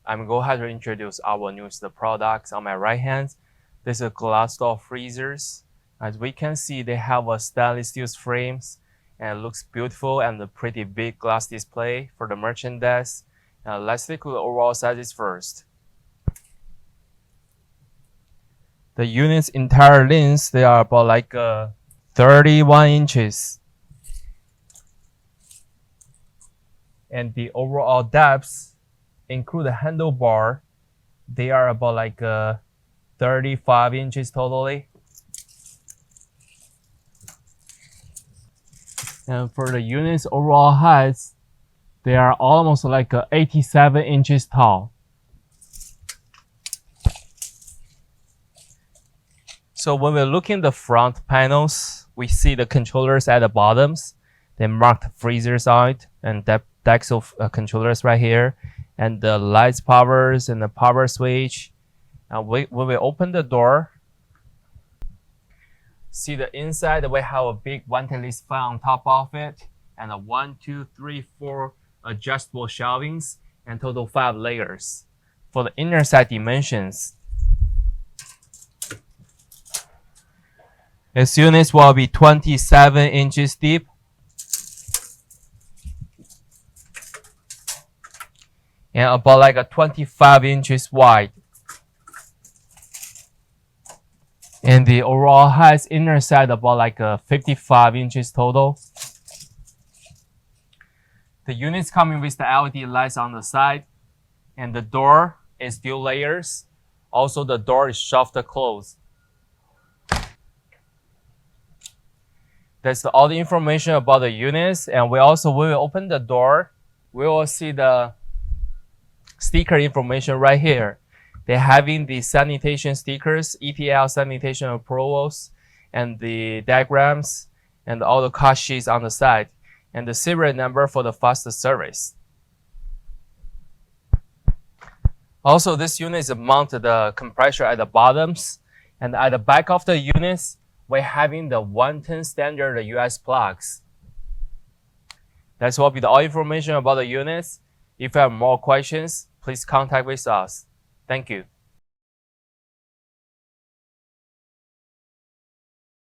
I'm going ahead to introduce our newest products. On my right hand, this is glass door freezers. As we can see, they have a stainless steel frames and it looks beautiful and a pretty big glass display for the merchandise. Let's take a look at the overall sizes first. The unit's entire length, they are about like 31 inches. And the overall depths, include the handlebar, they are about like 35 inches totally. And for the unit's overall heights, they are almost like 87 inches tall. So when we're looking at the front panels, we see the controllers at the bottoms. They marked freezers on it and decks of controllers right here. And the lights powers and the power switch. And when we open the door, see the inside, we have a big ventilation fan on top of it. And a 1, 2, 3, 4 adjustable shelvings and total 5 layers. For the inner side dimensions, this unit will be 27 inches deep and about like 25 inches wide. And the overall height inner side about like 55 inches total. The unit's coming with the LED lights on the side, and the door is dual layers. Also, the door is shafted closed. That's all the information about the units, and we will open the door. We will see the sticker information right here. They're having the sanitation stickers, EPL sanitation approvals, and the diagrams, and all the cost sheets on the side, and the serial number for the fastest service. Also, this unit is mounted the compressor at the bottoms, and at the back of the units, we're having the 110 standard US plugs. That's will be the all information about the units. If you have more questions, please contact with us. Thank you.